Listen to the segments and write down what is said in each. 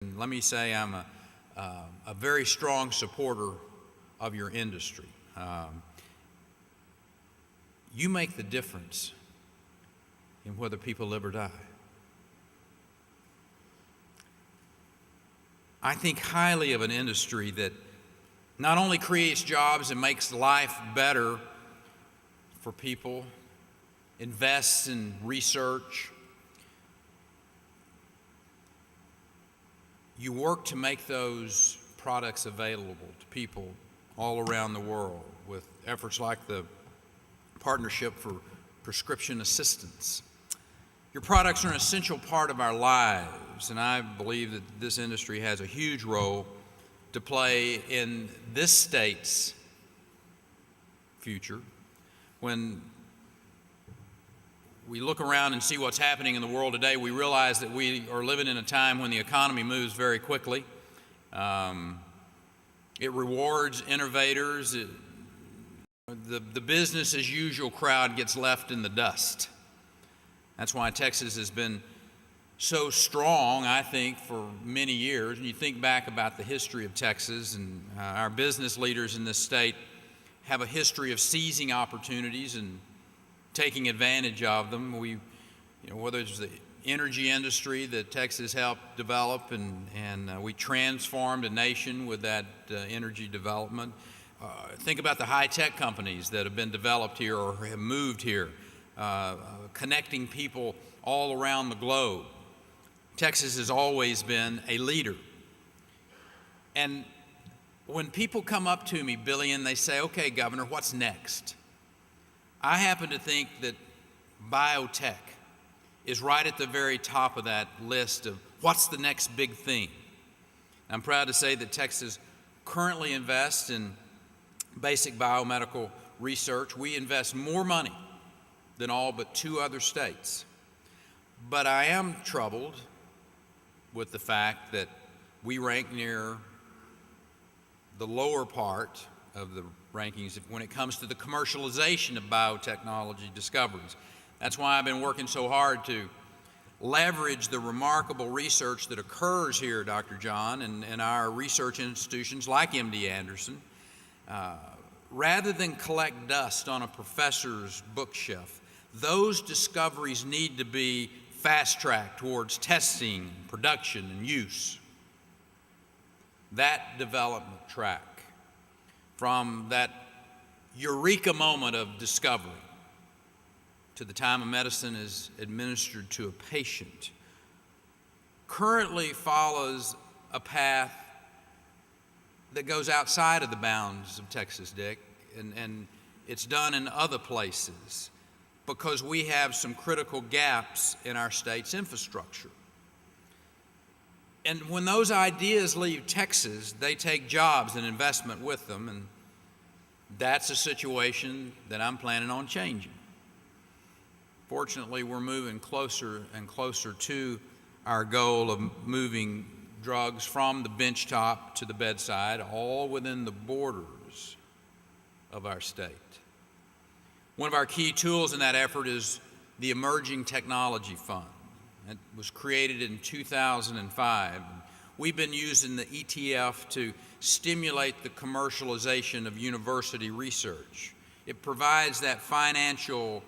And let me say I'm a very strong supporter of your industry. You make the difference in whether people live or die. I think highly of an industry that not only creates jobs and makes life better for people, invests in research. You work to make those products available to people all around the world with efforts like the Partnership for Prescription Assistance. Your products are an essential part of our lives, and I believe that this industry has a huge role to play in this state's future. When we look around and see what's happening in the world today, we realize that we are living in a time when the economy moves very quickly. It rewards innovators. The business as usual crowd gets left in the dust. That's why Texas has been so strong, I think, for many years. And you think back about the history of Texas, and our business leaders in this state have a history of seizing opportunities and taking advantage of them. Whether it's the energy industry that Texas helped develop, and we transformed a nation with that energy development. Think about the high-tech companies that have been developed here or have moved here, connecting people all around the globe. Texas has always been a leader. And when people come up to me, Billy, and they say, "Okay, Governor, what's next?" I happen to think that biotech is right at the very top of that list of what's the next big thing. I'm proud to say that Texas currently invests in basic biomedical research. We invest more money than all but 2 other states. But I am troubled with the fact that we rank near the lower part of the rankings when it comes to the commercialization of biotechnology discoveries. That's why I've been working so hard to leverage the remarkable research that occurs here, Dr. John, and our research institutions like MD Anderson. Rather than collect dust on a professor's bookshelf, those discoveries need to be fast-tracked towards testing, production, and use. That development track, from that eureka moment of discovery to the time a medicine is administered to a patient, currently follows a path that goes outside of the bounds of Texas, Dick, and it's done in other places because we have some critical gaps in our state's infrastructure. And when those ideas leave Texas, they take jobs and investment with them, and that's a situation that I'm planning on changing. Fortunately, we're moving closer and closer to our goal of moving drugs from the benchtop to the bedside, all within the borders of our state. One of our key tools in that effort is the Emerging Technology Fund. It was created in 2005. We've been using the ETF to stimulate the commercialization of university research. It provides that financial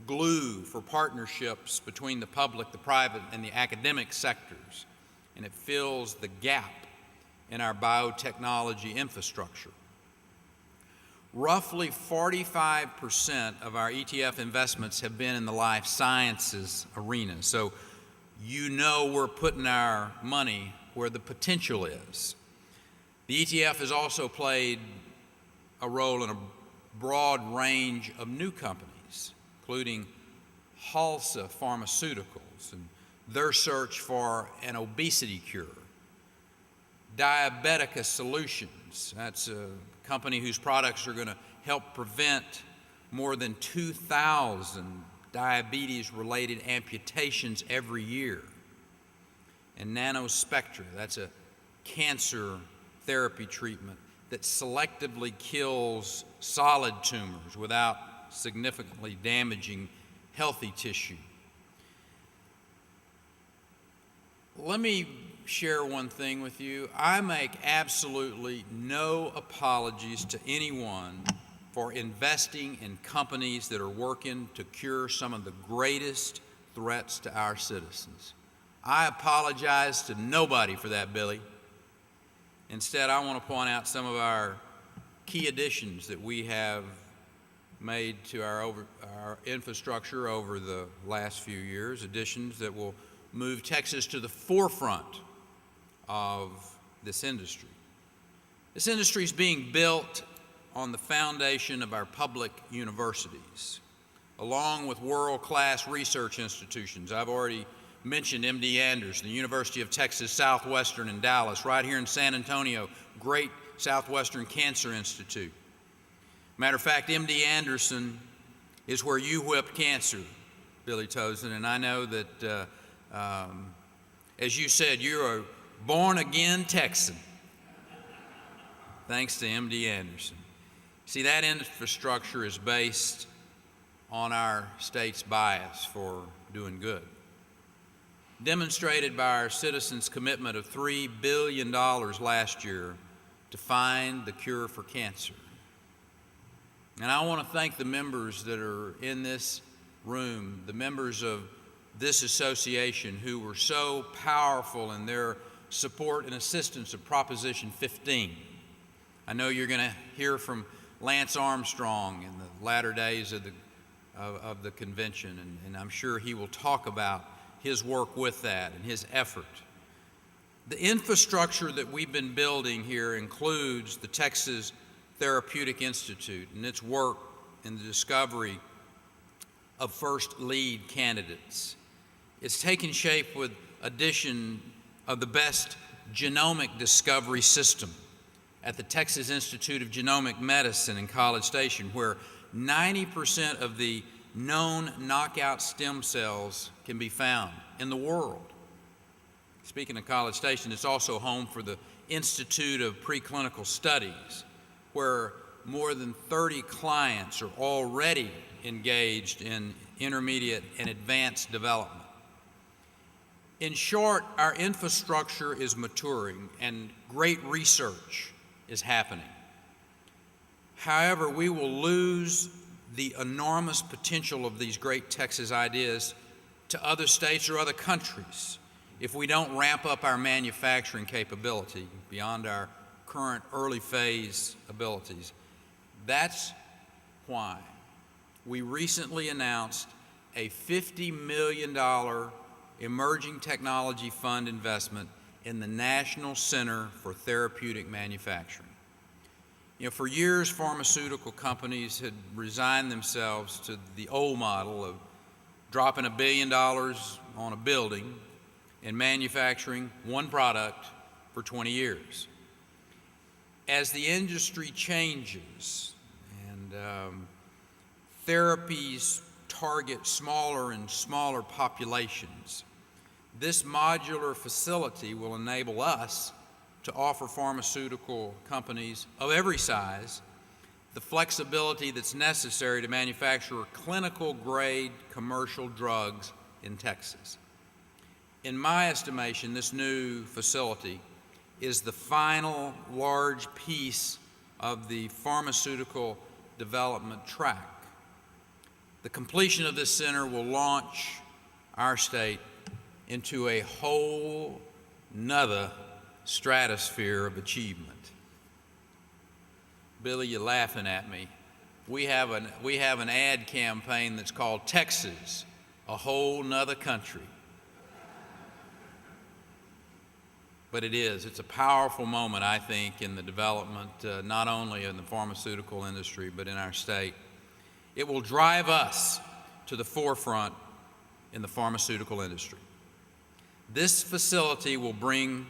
glue for partnerships between the public, the private, and the academic sectors, and it fills the gap in our biotechnology infrastructure. Roughly 45% of our ETF investments have been in the life sciences arena. So we're putting our money where the potential is. The ETF has also played a role in a broad range of new companies, including Halsa Pharmaceuticals and their search for an obesity cure. Diabetica Solutions, that's a company whose products are going to help prevent more than 2,000 diabetes-related amputations every year. And Nanospectra, that's a cancer therapy treatment that selectively kills solid tumors without significantly damaging healthy tissue. Let me share one thing with you? I make absolutely no apologies to anyone for investing in companies that are working to cure some of the greatest threats to our citizens. I apologize to nobody for that, Billy. Instead, I want to point out some of our key additions that we have made to our infrastructure over the last few years, additions that will move Texas to the forefront of this industry. This industry is being built on the foundation of our public universities, along with world-class research institutions. I've already mentioned MD Anderson, the University of Texas Southwestern in Dallas, right here in San Antonio, great Southwestern Cancer Institute. Matter of fact, MD Anderson is where you whipped cancer, Billy Tozen, and I know that, as you said, you're a born-again Texan, thanks to MD Anderson. See, that infrastructure is based on our state's bias for doing good, demonstrated by our citizens' commitment of $3 billion last year to find the cure for cancer. And I want to thank the members that are in this room, the members of this association who were so powerful in their support and assistance of Proposition 15. I know you're going to hear from Lance Armstrong in the latter days of the convention, and I'm sure he will talk about his work with that and his effort. The infrastructure that we've been building here includes the Texas Therapeutics Institute and its work in the discovery of first lead candidates. It's taken shape with addition of the best genomic discovery system at the Texas Institute of Genomic Medicine in College Station, where 90% of the known knockout stem cells can be found in the world. Speaking of College Station, it's also home for the Institute of Preclinical Studies, where more than 30 clients are already engaged in intermediate and advanced development. In short, our infrastructure is maturing and great research is happening. However, we will lose the enormous potential of these great Texas ideas to other states or other countries if we don't ramp up our manufacturing capability beyond our current early phase abilities. That's why we recently announced a $50 million Emerging Technology Fund investment in the National Center for Therapeutic Manufacturing. You know, for years, pharmaceutical companies had resigned themselves to the old model of dropping $1 billion on a building and manufacturing one product for 20 years. As the industry changes and therapies target smaller and smaller populations, this modular facility will enable us to offer pharmaceutical companies of every size the flexibility that's necessary to manufacture clinical-grade commercial drugs in Texas. In my estimation, this new facility is the final large piece of the pharmaceutical development track. The completion of this center will launch our state into a whole nother stratosphere of achievement. Billy, you're laughing at me. We have an ad campaign that's called Texas, a whole nother country. But it's a powerful moment, I think, in the development, not only in the pharmaceutical industry, but in our state. It will drive us to the forefront in the pharmaceutical industry. This facility will bring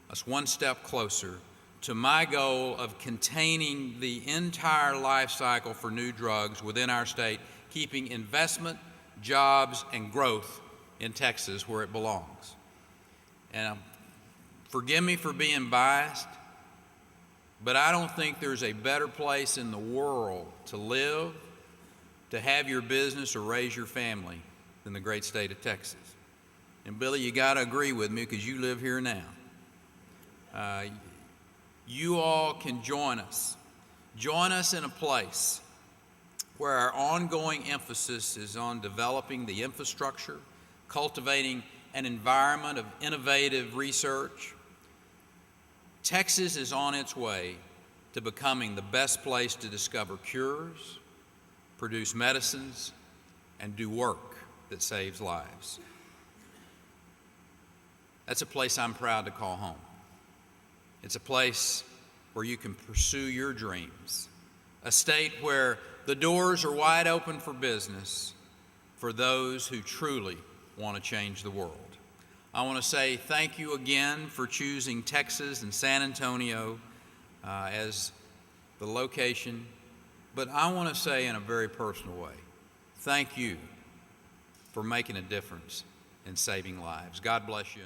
us one step closer to my goal of containing the entire life cycle for new drugs within our state, keeping investment, jobs, and growth in Texas where it belongs. And forgive me for being biased, but I don't think there's a better place in the world to live, to have your business, or raise your family than the great state of Texas. And Billy, you got to agree with me because you live here now. You all can join us. Join us in a place where our ongoing emphasis is on developing the infrastructure, cultivating an environment of innovative research. Texas is on its way to becoming the best place to discover cures, produce medicines, and do work that saves lives. That's a place I'm proud to call home. It's a place where you can pursue your dreams, a state where the doors are wide open for business for those who truly want to change the world. I want to say thank you again for choosing Texas and San Antonio as the location, but I want to say in a very personal way, thank you for making a difference in saving lives. God bless you.